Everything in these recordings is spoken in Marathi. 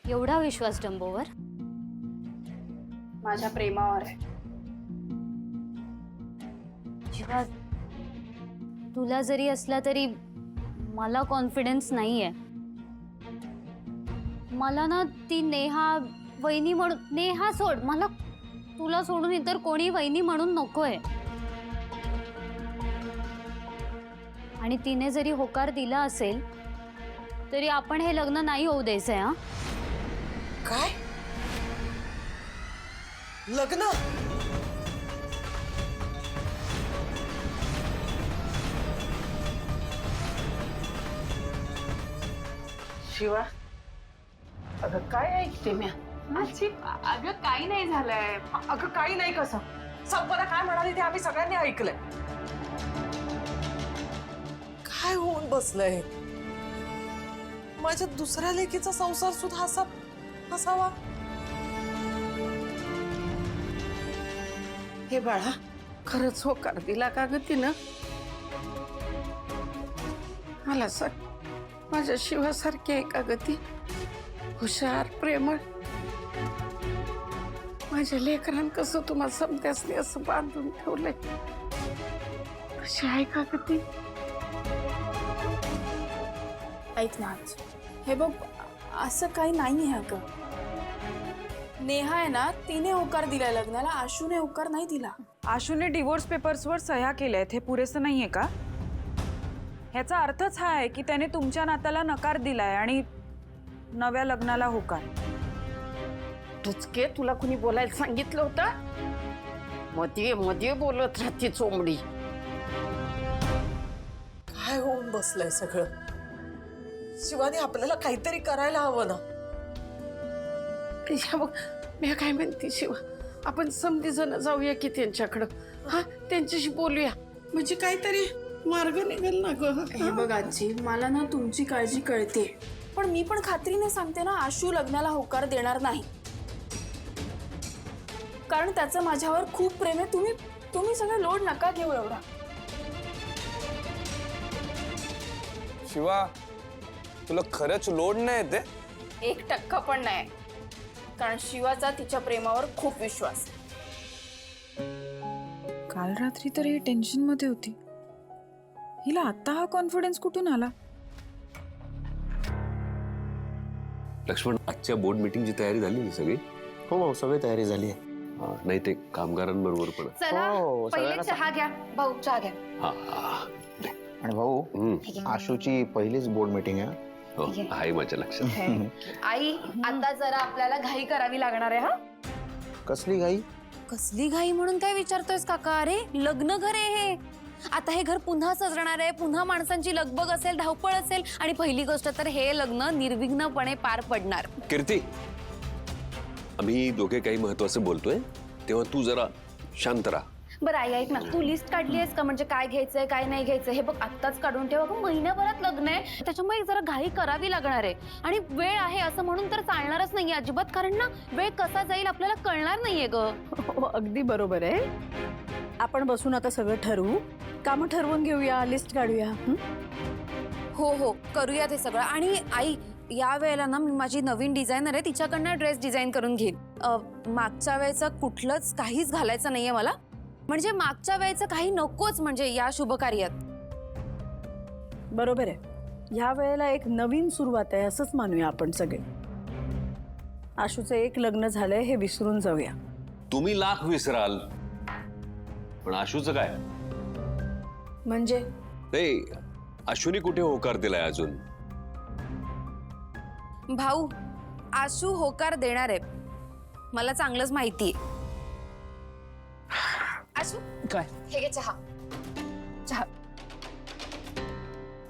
एवढा विश्वास डंबोवर? माझ्या प्रेमावर आहे। शिवा, तुला जरी असला तरी मला कॉन्फिडन्स नाहीये। मला ना ती नेहा वहिनी म्हणून, नेहा सोड, मला तुला सोडून इतर कोणी वहिनी म्हणून नकोय। आणि तिने जरी होकार दिला असेल तरी आपण हे लग्न नाही होऊ द्यायचंय। हा, काय लग्न? शिवा, अगं काय ऐकते मी? अगं काही नाही झालंय। अगं काही नाही कसं? संपदा काय म्हणाली ते आम्ही सगळ्यांनी ऐकलंय। काय होऊन बसलंय? माझ्या दुसऱ्या लेकीचा संसार सुद्धा असा असावा? हे बाळा, खरंच होकार दिला का ग तिनं? मला सांग, माझ्या शिवासारखी आहे का ग ती? हुशार, प्रेमळ, माझ्या लेकरांना कसं तुम्हा समत्यासनी असं बांधून ठेवलंय, कशी आहे का ग ती? ऐक ना, हे बघ, असं काही नाही आहे अगं। नेहा आहे ना, तिने होकार दिलाय लग्नाला, आशूने होकार नाही दिला। आशूने डिवोर्स पेपर्सवर सह्या केल्या आहेत, हे पुरेसं नाहीये का? ह्याचा अर्थच हा आहे की त्याने तुमच्या नात्याला नकार दिलाय आणि नव्या लग्नाला होकार। टुचके, तुला कुणी बोलायला सांगितलं होतं? मध्ये मध्ये बोलत राहते चोंबडी। काय होऊन बसलंय सगळं? शिवानी, आपल्याला काहीतरी करायला हवं ना? बघ, मी काय म्हणते शिवा, आपण समधी जण जाऊया की त्यांच्याकडं, हा, त्यांच्याशी बोलूया, म्हणजे काहीतरी मार्ग निघेल ना ग। हे बघ आजी, मला ना तुमची काळजी कळते, पण मी पण खात्रीने सांगते ना, आशू लग्नाला होकार देणार नाही, कारण त्याचं माझ्यावर खूप प्रेम आहे। तुम्ही सगळं लोड नका घेऊ एवढा। शिवा, तुला खरंच लोड नाही येते? 1% पण नाही, कारण शिवाचा तिच्या प्रेमावर खूप विश्वास आहे। काल रात्री तर ही टेन्शन मध्ये होती, हिला आता हा कॉन्फिडन्स कुठून आला? लक्ष्मण, आजच्या बोर्ड मीटिंगची तयारी झाली ना सगळी? हो भाऊ, सगळी तयारी झाली आहे। नाही ते कामगारांबरोबर पण। चला हो, पहिले सगळ्यांना चहा घ्या भाऊ, चहा घ्या। हा, आणि भाऊ, आशूची पहिलीच बोर्ड मीटिंग आहे। हो, आहे माझ्या लक्षात। आई, आता जरा आपल्याला घाई करावी लागणार आहे। हा, कसली घाई? कसली घाई म्हणून काय विचारतोयस काका? अरे लग्न घर आहे हे, आता हे घर पुन्हा सजणार आहे, पुन्हा माणसांची लगबग असेल, धावपळ असेल, आणि पहिली गोष्ट तर हे लग्न निर्विघ्नपणे पार पडणार। कीर्ती, आम्ही दोघे काही महत्वाचं बोलतोय तेव्हा तू जरा शांत राहा। बरं आई, ऐक ना, तू लिस्ट काढली आहेस का? म्हणजे काय घ्यायचंय काय नाही घ्यायचं हे बघ, आत्ताच काढून ठेवा, महिन्याभरात लग्न आहे, त्याच्यामुळे जरा घाई करावी लागणार आहे। आणि वेळ आहे असं म्हणून तर चालणारच नाहीये अजिबात, कारण ना वेळ कसा जाईल आपल्याला कळणार नाहीये ग। हो, अगदी बरोबर आहे। आपण बसून आता सगळं ठरवू, कामं ठरवून घेऊया, लिस्ट काढूया। हो, करूया ते सगळं। आणि आई, या वेळेला ना मी माझी नवीन डिझायनर आहे, तिच्याकडनं ड्रेस डिझाईन करून घेईन। मागच्या वेळेचं कुठलंच काहीच घालायचं नाहीये मला, म्हणजे मागच्या वेळेचं काही नकोच, म्हणजे या शुभ कार्यात। बरोबर आहे, ह्या वेळेला एक नवीन सुरुवात आहे असंच मानूया आपण सगळे। आशूचं एक लग्न झालंय हे विसरून जाऊया। तुम्ही लाख विसराल, पण आशूचं काय? म्हणजे नाही, आशूने कुठे होकार दिलाय अजून? भाऊ, आशू होकार देणार आहे, मला चांगलंच माहिती आहे। आशू, काय? हे घे चहा। चहा।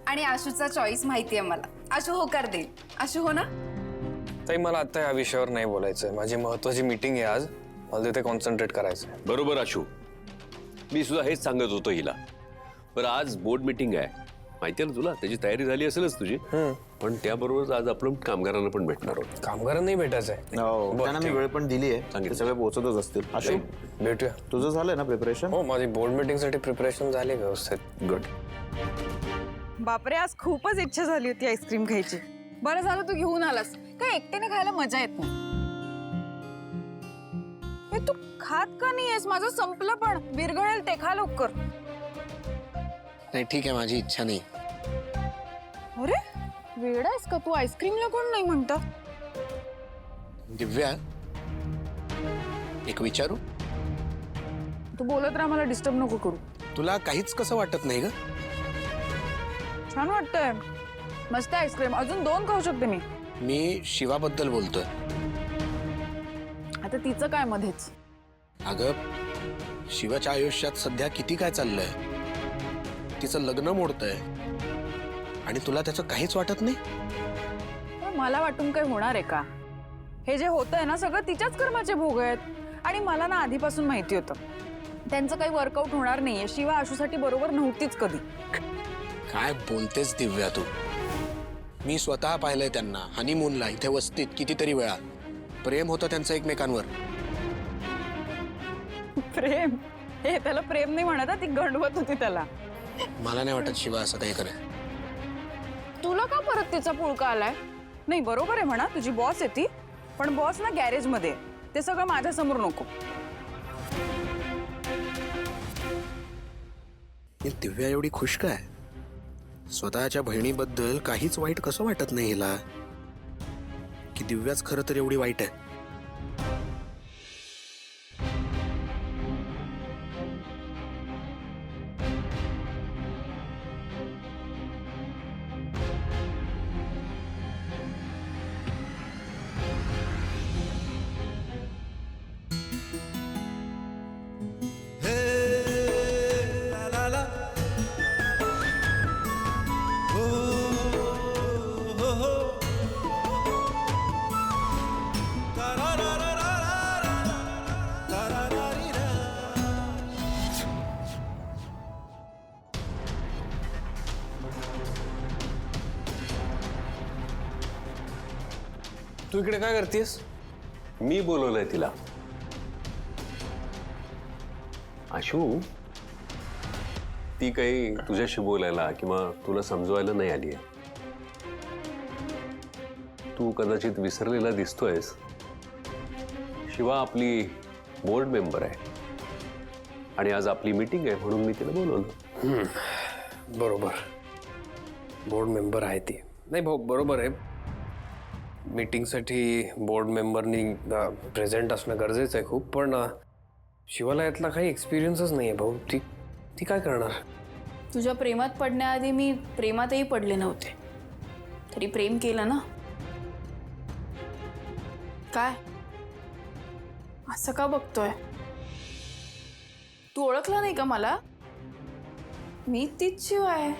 आणि आशूचा चॉईस माहिती आहे मला, आशू होकार देईल। आशू, हो ना? ताई, मला आता या विषयावर नाही बोलायचंय, माझी महत्वाची मीटिंग आहे आज, मला तिथे कॉन्सन्ट्रेट करायचंय। बरोबर आशू, मी सुद्धा हेच सांगत होतो हिला। बरं, आज बोर्ड मीटिंग आहे, माहिती आहे ना तुला, त्याची तयारी झाली असेलच तुझी, पण त्याबरोबरच आज आपण कामगारांना पण भेटणार आहोत। कामगारांना भेटायचंय? त्यांना मी वेळ पण दिली आहे, ते सगळे पोहोचतच असतील। आशू, भेटूया। तुझं झालंय ना प्रिपरेशन? हो, माझी बोर्ड मीटिंग साठी प्रिपरेशन झाली व्यवस्थित। गुड। बापरे, आज खूपच इच्छा झाली होती आईस्क्रीम खायची। बरं झालं तू घेऊन आलास. काय एकट्याने खायला मजा येत नाही. हे तू खात का नाहीयेस? माझं संपलं पण विरघळेल ते. खा लवकर. नाही ठीक आहे, माझी इच्छा नाही. अरे वेडा आहेस का तू? आईस्क्रीमला कोण नाही म्हणतं? दिव्या, एक विचारू? तू बोलत राहा, मला डिस्टर्ब नको करू. तुला काहीच कसं वाटत नाही ग? छान वाटतंय. मस्त आईस्क्रीम. अजून 2 खाऊ शकते मी. मी शिवाबद्दल बोलतोय. आता तिचं काय मध्येच? अगं, शिवाच्या आयुष्यात सध्या किती काय चाललंय. तिचं लग्न मोडतंय आणि तुला त्याचं काहीच वाटत नाही. पण मला वाटून काय होणार आहे का? हे जे होतंय ना सगळं तिच्याच कर्माचे भोग आहेत. आणि मला ना आधीपासून माहिती होतं त्यांचं काही वर्कआउट होणार नाहीये. शिवा आशूसाठी बरोबर नव्हतीच कधी. काय बोलतेस दिव्या तू? मी स्वतः पाहिलंय त्यांना हनीमूनला इथे वस्तीत कितीतरी वेळा. प्रेम होतं त्यांचं एकमेकांवर. प्रेम? हे त्याला प्रेम नाही म्हणत. ती गंडवत होती त्याला. मला नाही वाटत शिवा असं काही करेल. तुला का परत तिचा पुळका आलाय? नाही बरोबर आहे म्हणा, तुझी बॉस आहे ती. पण बॉस ना गॅरेज मध्ये. ते सगळं माझ्या समोर नको. दिव्या एवढी खुश काय? स्वतःच्या बहिणीबद्दल काहीच वाईट कसं वाटत नाही हिला? की दिव्याच खरं तर एवढी वाईट आहे? तू इकडे काय करतेस? मी बोलवलंय तिला. आशू, ती काही तुझ्याशी बोलायला किंवा तुला समजवायला नाही आली आहे. तू कदाचित विसरलेला दिसतोयस. शिवा आपली बोर्ड मेंबर आहे आणि आज आपली मीटिंग आहे म्हणून मी तिला बोलवलं. बरोबर, बोर्ड मेंबर आहे ती. नाही भाऊ, बरोबर आहे. मीटिंगसाठी बोर्ड मेंबरनी प्रेझेंट असणं गरजेचं आहे खूप. पण शिवाला यातला काही एक्सपिरियन्सच नाही आहे भाऊ. ती काय करणार? तुझ्या प्रेमात पडण्याआधी मी प्रेमातही पडले नव्हते, तरी प्रेम केलं ना. काय असं का बघतोय? तू ओळखला नाही का मला? मी तीच शिवा आहे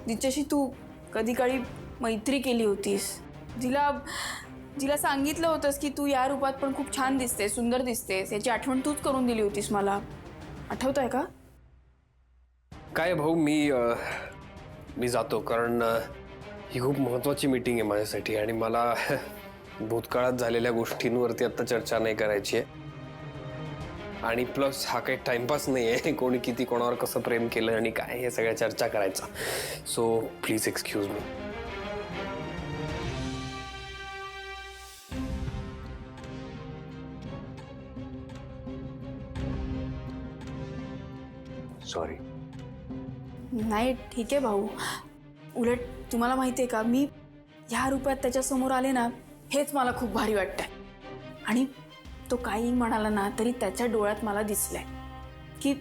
जिच्याशी तू कधी काळी मैत्री केली होतीस. जिला सांगितलं होतंस की तू या रूपात पण खूप छान दिसतेस, सुंदर दिसतेस. याची आठवण तूच करून दिली होतीस मला. आठवतंय का? काय भाऊ, मी जातो कारण ही खूप महत्त्वाची मीटिंग आहे माझ्यासाठी आणि मला भूतकाळात झालेल्या गोष्टींवरती आता चर्चा नाही करायची आहे. आणि प्लस हा काही टाइमपास नाही आहे. कोणी किती कोणावर कसं प्रेम केलं आणि काय हे सगळ्या चर्चा करायचा. So please excuse me. Sorry. नाही ठीक आहे भाऊ. उलट तुम्हाला माहिती आहे का, मी ह्या रूपात त्याच्यासमोर आले ना, हेच मला खूप भारी वाटतंय. आणि तो काही म्हणाला ना तरी त्याच्या डोळ्यात मला दिसलंय की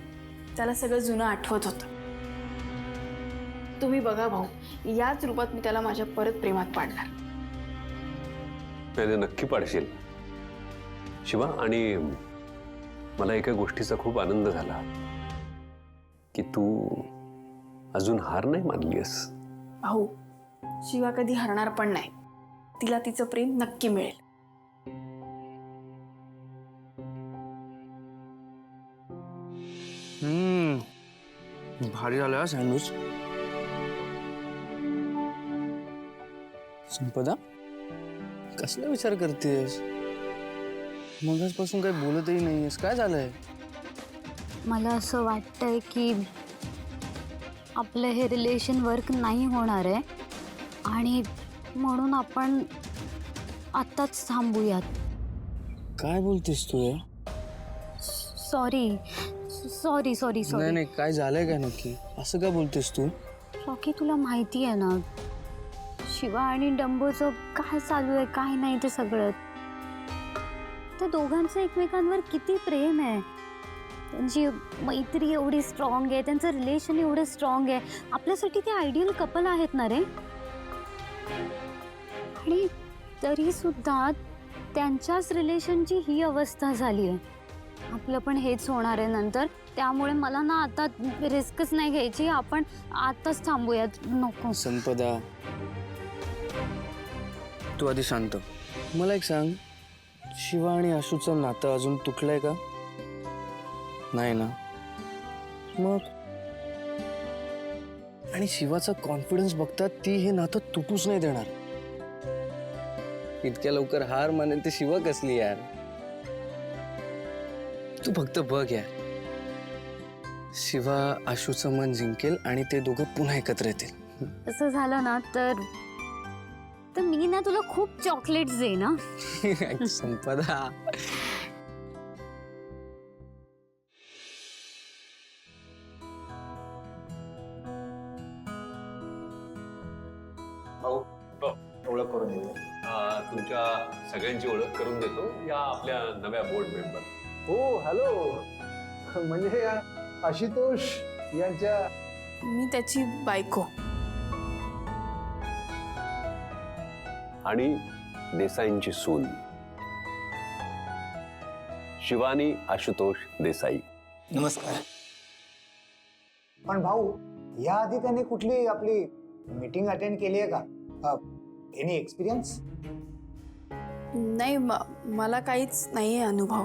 त्याला सगळं जुनं आठवत होतं. तुम्ही बघा भाऊ, याच रूपात मी त्याला माझ्या परत प्रेमात पाडणार. त्याने नक्की पाडशील शिवा. आणि मला एका गोष्टीचा खूप आनंद झाला की तू अजून हार नाही मानलीस. भाऊ, शिवा कधी हरणार पण नाही. तिला तिचं प्रेम नक्की मिळेल. भारी झालं हा सँडविच. संपदा, कसला विचार करतेस? मगाचपासून काही बोलतही नाहीयेस. काय झालंय? मला असं वाटतंय की आपलं हे रिलेशन वर्क नाही होणार आहे आणि म्हणून आपण आत्ताच थांबूयात. काय बोलतेस तू या? सॉरी सॉरी सॉरी नाही सॉरी नाही, काय झालंय काय नक्की? असं का बोलतेस तू? रॉकी, तुला माहिती आहे ना शिवा आणि डंबोचं काय चालू आहे काय नाही ते सगळं. त्या दोघांचं एकमेकांवर किती प्रेम आहे. त्यांची मैत्री एवढी स्ट्रॉंग आहे, त्यांचं रिलेशन एवढं स्ट्रॉंग आहे. आपल्यासाठी ते आयडियल कपल आहेत ना रे. आणि तरी सुद्धा त्यांच्याच रिलेशनची ही अवस्था झाली आहे. आपलं पण हेच होणार आहे नंतर. त्यामुळे मला ना आता रिस्कच नाही घ्यायची. आपण आताच थांबूयात. नको. संपदा, तू आधी शांत. मला एक सांग, शिवा आणि आशूचं नातं अजून तुटलंय का? नाही ना? मग आणि शिवाचा कॉन्फिडन्स बघता ती हे नातं तुटूच नाही देणार. इतक्या लवकर हार मानेल ते शिवा कसली यार. तू फक्त बघ यार, शिवा आशूचं मन जिंकेल आणि ते दोघं पुन्हा एकत्र येतील. असं झालं ना तर मी ना तुला खूप चॉकलेट्स देईन ना. संपदा, ओळख करून देतो. तुमच्या सगळ्यांची ओळख करून देतो या आपल्या नव्या बोर्ड मेंबर. हो हॅलो, म्हणजे या आशुतोष यांच्या. मी त्याची बायको. आणि देसाईंची सून शिवानी आशुतोष देसाई. नमस्कार. पण भाऊ, याआधी त्याने कुठली आपली मीटिंग अटेंड केली आहे का? Any experience? नाही, मला काहीच नाही आहे अनुभव.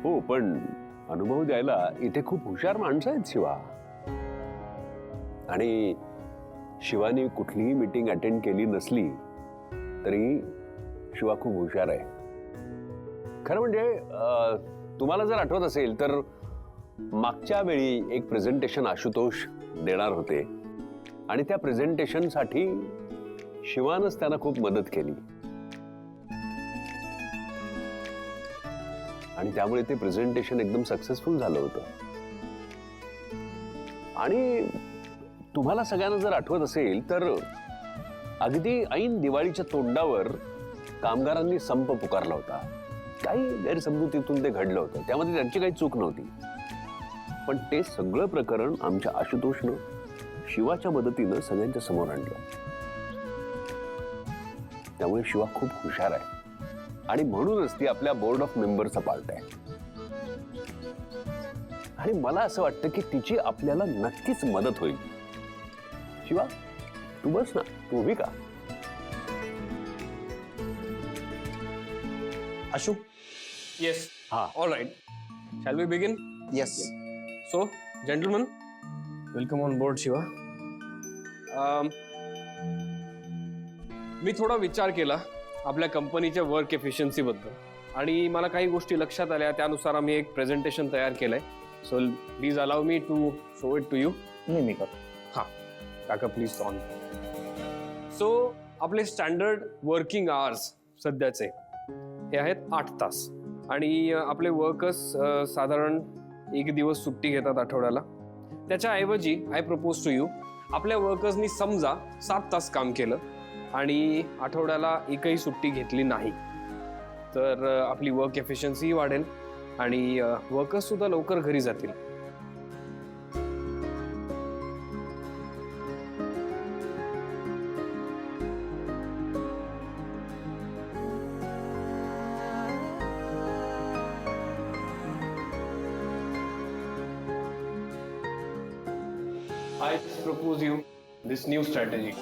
हो, पण अनुभव द्यायला इथे खूप हुशार माणसं आहेत शिवा. आणि शिवानी कुठलीही मीटिंग अटेंड केली नसली तरी शिवा खूप हुशार आहे. खरं म्हणजे तुम्हाला जर आठवत असेल तर मागच्या वेळी एक प्रेझेंटेशन आशुतोष देणार होते आणि त्या प्रेझेंटेशनसाठी शिवानंच त्यांना खूप मदत केली. आणि त्यामुळे ते प्रेझेंटेशन एकदम सक्सेसफुल झालं होतं. आणि तुम्हाला सगळ्यांना जर आठवत असेल तर अगदी ऐन दिवाळीच्या तोंडावर कामगारांनी संप पुकारला होता. काही गैरसमजुतीतून ते घडलं होतं, त्यामध्ये त्यांची काही चूक नव्हती. पण ते सगळं प्रकरण आमच्या आशुतोषनं शिवाच्या मदतीनं सगळ्यांच्या समोर आणलं. त्यामुळे शिवा खूप हुशार आहे आणि म्हणूनच ती आपल्या बोर्ड ऑफ मेंबरचा पार्ट आहे. आणि मला असं वाटतं की तिची आपल्याला नक्कीच मदत होईल. शिवा, तू बस ना, तू उभी का? आशू, येस, हा, all right. Shall we begin? Yes. So gentlemen, welcome on board Shiva. मी थोडा विचार केला आपल्या कंपनीच्या वर्क एफिशियन्सी बद्दल आणि मला काही गोष्टी लक्षात आल्या. त्यानुसार आम्ही एक प्रेझेंटेशन तयार केलंय. So please allow me to show it to you. मी करतो. हां, काका प्लीज ऑन. सो आपले स्टँडर्ड वर्किंग आवर्स सध्याचे हे आहेत 8 तास आणि आपले वर्कर्स साधारण 1 दिवस सुट्टी घेतात आठवड्याला. त्याच्याऐवजी आय प्रपोज टू यू, आपल्या वर्कर्सनी समजा 7 तास काम केलं आणि आठवड्याला एकही सुट्टी घेतली नाही तर आपली वर्क एफिशियन्सीही वाढेल आणि वर्कर्स सुद्धा लवकर घरी जातील. I propose you this new strategy.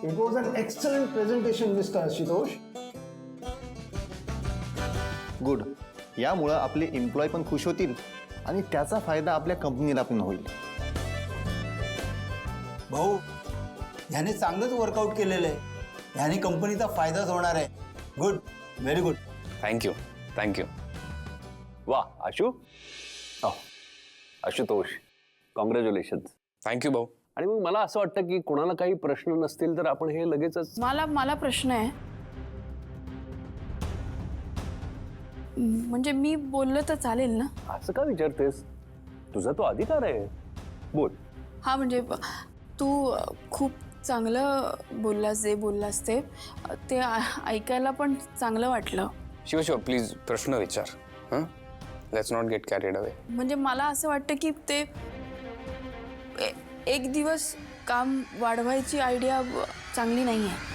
It was an excellent presentation, Mr. Ashutosh. Good. यामुळं आपले एम्प्लॉय पण खुश होतील आणि त्याचा फायदा आपल्या कंपनीला पण होईल. भाऊ, ह्याने चांगलंच वर्कआउट केलेलं आहे. ह्याने कंपनीचा फायदाच होणार आहे. Good, very good. Thank you, thank you. वा आशू, आशुतोष, कॉंग्रॅच्युलेशन. थँक्यू भाऊ. आणि मग मला असं वाटतं की कोणाला काही प्रश्न नसतील तर आपण हे लगेचच. मला प्रश्न आहे. म्हणजे मी बोललं तर चालेल ना? असं का विचारतेस? तुझा तो अधिकार आहे, बोल. हा म्हणजे तू खूप चांगलं बोललास, जे बोललास ते ऐकायला पण चांगलं वाटलं. शिवा प्लीज प्रश्न विचार. हां, let's not gate carried away. म्हणजे मला असं वाटतं की ते एक दिवस काम वाढवायची आयडिया चांगली नाही आहे.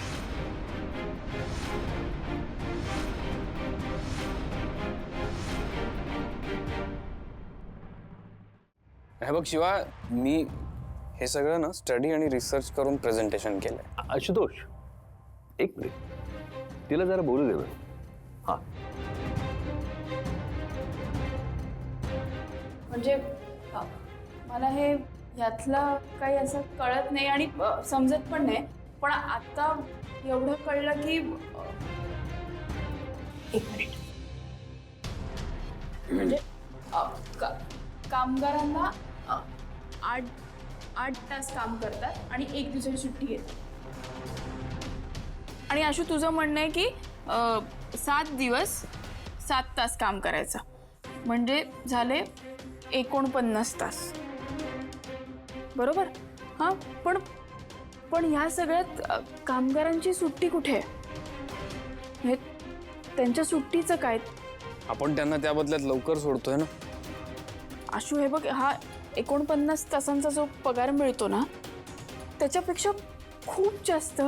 हे बघ शिवा, मी हे सगळं ना स्टडी आणि रिसर्च करून प्रेझेंटेशन केलंय. आशुतोष, एक मिनिट, तिला जरा बोलू दे. हा, म्हणजे मला हे यातलं काही असं कळत नाही आणि समजत पण नाही. पण आता एवढं कळलं की एक मिनिट, म्हणजे कामगारांना 8 तास काम करतात आणि 1 दिवसाची सुट्टी घेतात. आणि आशू तुझं म्हणणं आहे की 7 दिवस 7 तास काम करायचं, म्हणजे झाले 49 तास, बरोबर? हां, पण ह्या सगळ्यात कामगारांची सुट्टी कुठे आहे? हे त्यांच्या सुट्टीचं काय? आपण त्यांना त्या बदल्यात लवकर सोडतोय ना. आशू हे बघ, हा 49 तासांचा जो पगार मिळतो ना, त्याच्यापेक्षा खूप जास्त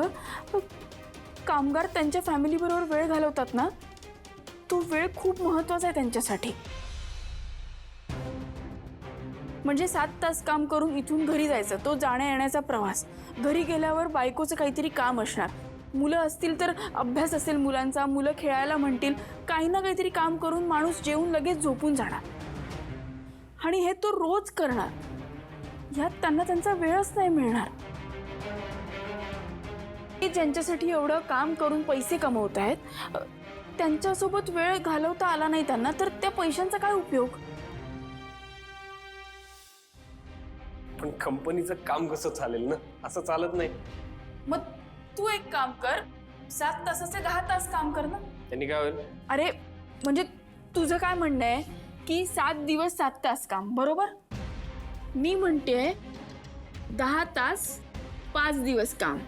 कामगार त्यांच्या फॅमिलीबरोबर वेळ घालवतात ना, तो वेळ खूप महत्त्वाचा आहे त्यांच्यासाठी. म्हणजे 7 तास काम करून इथून घरी जायचं, तो जाण्या येण्याचा प्रवास. घरी गेल्यावर बायकोचं काहीतरी काम असणार, मुलं असतील तर अभ्यास असेल मुलांचा, मुलं खेळायला म्हणतील, काही ना काहीतरी काम करून माणूस जेवून लगेच झोपून जाणार. आणि हे तो रोज करणार, ह्यात त्यांना त्यांचा वेळच नाही मिळणार. ज्यांच्यासाठी एवढं काम करून पैसे कमवत आहेत, त्यांच्यासोबत वेळ घालवता आला नाही त्यांना, तर त्या पैशांचा काय उपयोग? पण कंपनीचं काम कसं चालेल ना, असं चालत नाही. मग तू एक काम कर, 7 तासाचे 10 तास काम कर ना. त्यांनी काय होईल? अरे म्हणजे तुझं काय म्हणणं आहे की 7 दिवस 7 तास काम, बरोबर? मी म्हणते 10 तास 5 दिवस काम,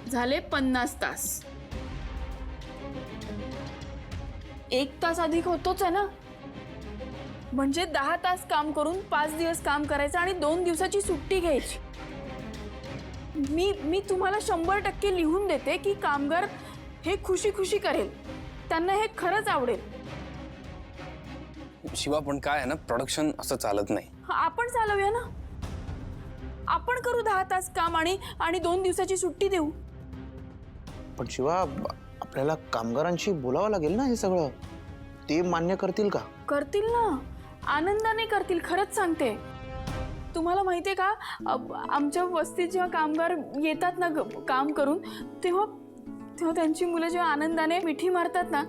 झाले 50 तास. 1 तास अधिक होतोच आहे ना. म्हणजे 10 तास काम करून 5 दिवस काम करायचं आणि 2 दिवसाची सुट्टी घ्यायची. मी तुम्हाला 100% लिहून देते की कामगार हे खुशी खुशी करेल, त्यांना हे खरंच आवडेल. शिवा पण काय आहे ना, प्रोडक्शन असं चालत नाही. आपण चालवूया ना, आपण करू 10 तास काम आणि 2 दिवसाची सुट्टी देऊ. पण शिवा, आपल्याला कामगारांशी बोलावं लागेल ना हे सगळं. ते मान्य करतील का? करतील ना, आनंदाने करतील, खरंच सांगते. तुम्हाला माहितीये का, आमच्या वस्तीत जेव्हा कामगार येतात ना काम करून, तेव्हा त्यांची मुलं जेव्हा आनंदाने मिठी मारतात ना,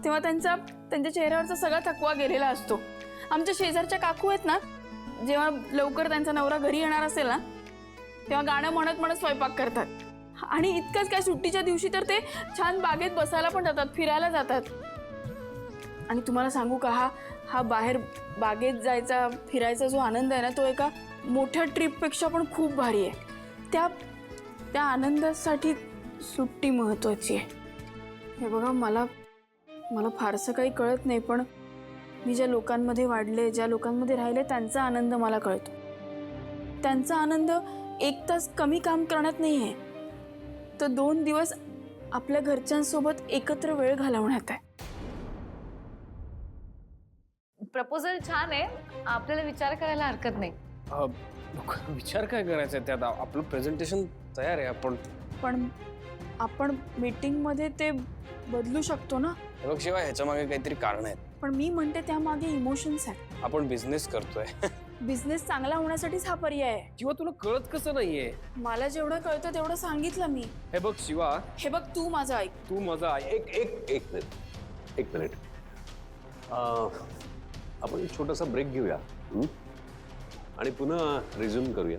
तेव्हा त्यांच्या चेहऱ्यावरचा सगळा थकवा गेलेला असतो. आमच्या शेजारच्या काकू आहेत ना, जेव्हा लवकर त्यांचा नवरा घरी येणार असेल ना, तेव्हा गाणं म्हणत म्हणत स्वयंपाक करतात. आणि इतकंच काय, सुट्टीच्या दिवशी तर ते छान बागेत बसायला पण जातात, फिरायला जातात. आणि तुम्हाला सांगू का, हा बाहेर बागेत जायचा, फिरायचा जो आनंद आहे ना, तो एका मोठ्या ट्रिपपेक्षा पण खूप भारी आहे. त्या आनंदासाठी सुट्टी महत्त्वाची आहे. हे बघा, मला फारसं काही कळत नाही, पण मी ज्या लोकांमध्ये वाढले, ज्या लोकांमध्ये राहिले, त्यांचा आनंद मला कळतो. त्यांचा आनंद 1 तास कमी काम करण्यात नाही आहे, तर 2 दिवस आपल्या घरच्यांसोबत एकत्र वेळ घालवण्यात आहे. प्रपोजल छान आहे, आपल्याला विचार करायला हरकत नाही. विचार काय करायचा आहे त्यात? आपलं प्रेझेंटेशन तयार आहे. आपण मीटिंगमध्ये ते बदलू शकतो ना. बघ शिवा, ह्याच्या मागे काहीतरी कारण आहेत. पण मी म्हणते त्यामागे इमोशन्स आहेत. आपण बिझनेस करतोय. बिझनेस चांगला होण्यासाठीच हा पर्याय आहे. किंवा तुला कळत कसं नाहीये? मला जेवढं कळतं तेवढं सांगितलं मी. हे बघ शिवा, हे बघ, तू माझं ऐक. तू माझा एक मिनिट. आपण एक छोटासा ब्रेक घेऊया आणि पुन्हा रिझ्यूम करूया.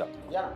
जातो. या ना.